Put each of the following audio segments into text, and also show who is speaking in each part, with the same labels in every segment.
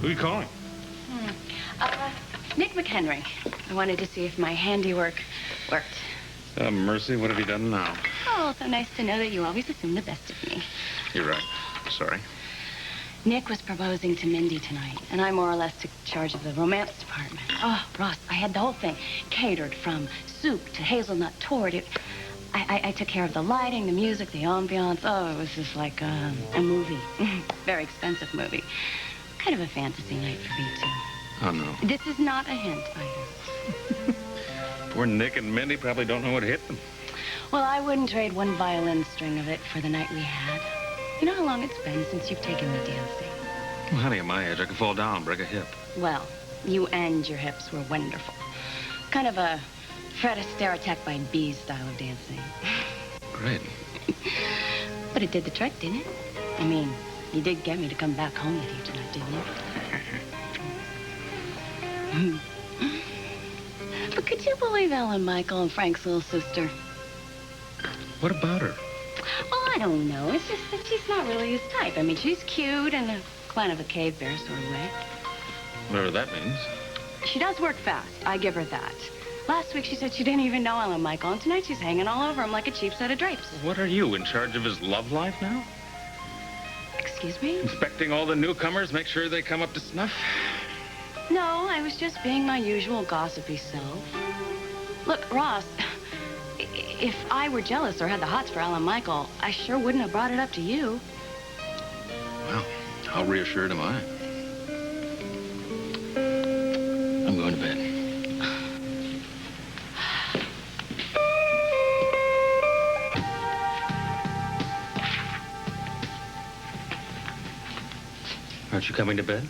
Speaker 1: Who are you calling?
Speaker 2: Nick McHenry. I wanted to see if my handiwork worked.
Speaker 1: Mercy, what have you done now?
Speaker 2: Oh, so nice to know that you always assume the best of me.
Speaker 1: You're right. Sorry.
Speaker 2: Nick was proposing to Mindy tonight, and I more or less took charge of the romance department. Oh, Ross, I had the whole thing catered from soup to hazelnut tort. I took care of the lighting, the music, the ambiance. Oh, it was just like a movie. Very expensive movie. Kind of a fantasy night for me, too.
Speaker 1: Oh, no.
Speaker 2: This is not a hint, either.
Speaker 1: Poor Nick and Mindy probably don't know what hit them.
Speaker 2: Well, I wouldn't trade one violin string of it for the night we had. You know how long it's been since you've taken me dancing?
Speaker 1: Well, honey, at my age, I could fall down and break a hip.
Speaker 2: Well, you and your hips were wonderful. Kind of a Fred Astaire attacked by bees style of dancing.
Speaker 1: Great.
Speaker 2: But it did the trick, didn't it? I mean, you did get me to come back home with you tonight, didn't you? But could you believe Ellen Michael and Frank's little sister?
Speaker 1: What about her?
Speaker 2: Oh, I don't know. It's just that she's not really his type. I mean, she's cute and kind of a cave bear sort of way.
Speaker 1: Whatever that means.
Speaker 2: She does work fast. I give her that. Last week she said she didn't even know Ellen Michael, and tonight she's hanging all over him like a cheap set of drapes.
Speaker 1: What are you, in charge of his love life now?
Speaker 2: Excuse me?
Speaker 1: Inspecting all the newcomers, make sure they come up to snuff?
Speaker 2: No, I was just being my usual gossipy self. Look, Ross, if I were jealous or had the hots for Ellen Michael, I sure wouldn't have brought it up to you.
Speaker 1: Well, how reassured am I? I'm going to bed. Aren't you coming to bed?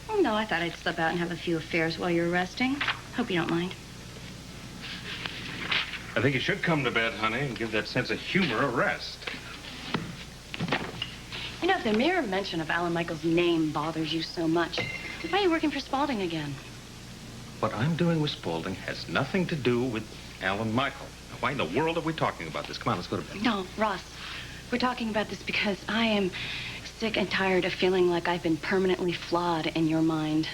Speaker 2: Oh, no, I thought I'd slip out and have a few affairs while you're resting. Hope you don't mind.
Speaker 1: I think you should come to bed, honey, and give that sense of humor a rest.
Speaker 2: You know, if the mere mention of Alan Michael's name bothers you so much, why are you working for Spaulding again?
Speaker 1: What I'm doing with Spaulding has nothing to do with Alan Michael. Now, why in the world are we talking about this? Come on, let's go to bed.
Speaker 2: No, Ross, we're talking about this because I am sick and tired of feeling like I've been permanently flawed in your mind.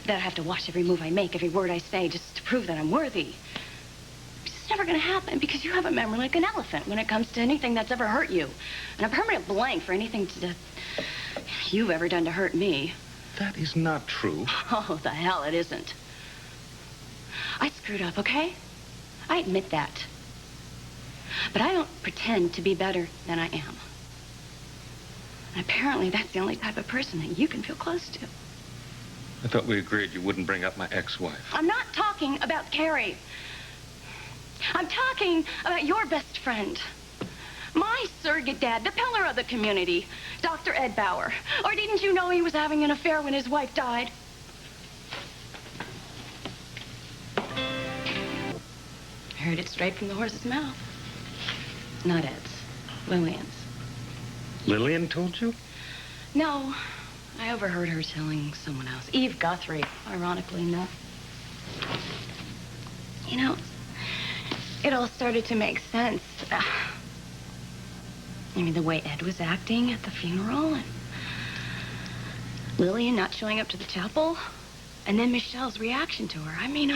Speaker 2: That I have to watch every move I make, every word I say, just to prove that I'm worthy. It's never gonna happen because you have a memory like an elephant when it comes to anything that's ever hurt you. And a permanent blank for anything you've ever done to hurt me.
Speaker 1: That is not true.
Speaker 2: Oh, the hell it isn't. I screwed up, okay? I admit that. But I don't pretend to be better than I am. And apparently that's the only type of person that you can feel close to.
Speaker 1: I thought we agreed you wouldn't bring up my ex-wife.
Speaker 2: I'm not talking about Carrie. I'm talking about your best friend. My surrogate dad, the pillar of the community, Dr. Ed Bauer. Or didn't you know he was having an affair when his wife died? I heard it straight from the horse's mouth. Not Ed's. Lillian's.
Speaker 1: Lillian told you?
Speaker 2: No. I overheard her telling someone else. Eve Guthrie, ironically enough. You know, it all started to make sense. I mean, the way Ed was acting at the funeral, and Lillian not showing up to the chapel, and then Michelle's reaction to her. I mean,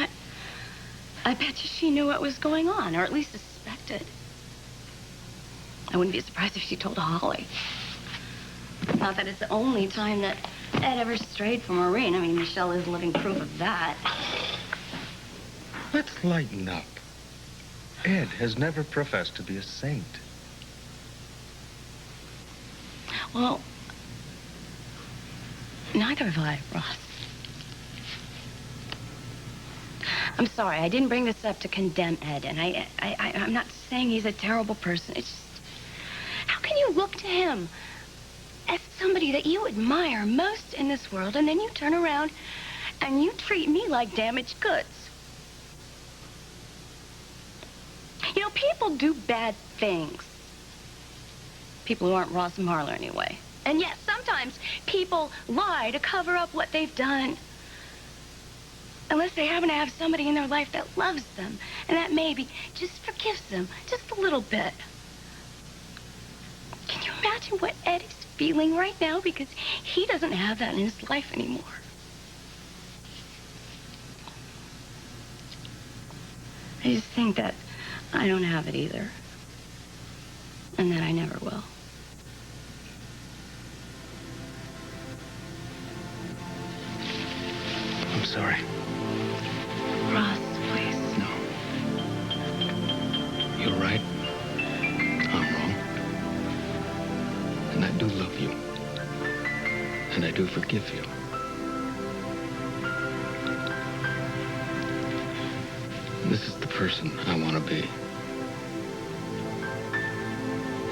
Speaker 2: I bet you she knew what was going on, or at least suspected. I wouldn't be surprised if she told Holly. Not that it's the only time that Ed ever strayed from Maureen. I mean, Michelle is living proof of that.
Speaker 1: Let's lighten up. Ed has never professed to be a saint.
Speaker 2: Well, neither have I, Ross. I'm sorry, I didn't bring this up to condemn Ed, and I'm not saying he's a terrible person. It's just, how can you look to him as somebody that you admire most in this world, and then you turn around and you treat me like damaged goods? You know, people do bad things. People who aren't Ross and Marla, anyway. And yes, sometimes people lie to cover up what they've done. Unless they happen to have somebody in their life that loves them, and that maybe just forgives them just a little bit. Can you imagine what Ed is feeling right now because he doesn't have that in his life anymore. I just think that I don't have it either. And that I never will.
Speaker 1: I'm sorry.
Speaker 2: Ross, please.
Speaker 1: No. You're right. I'm wrong. And I do love you. And I do forgive you. This is the person I want to be.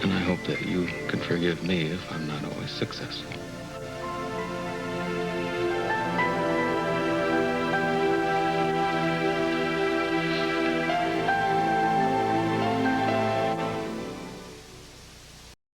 Speaker 1: And I hope that you can forgive me if I'm not always successful.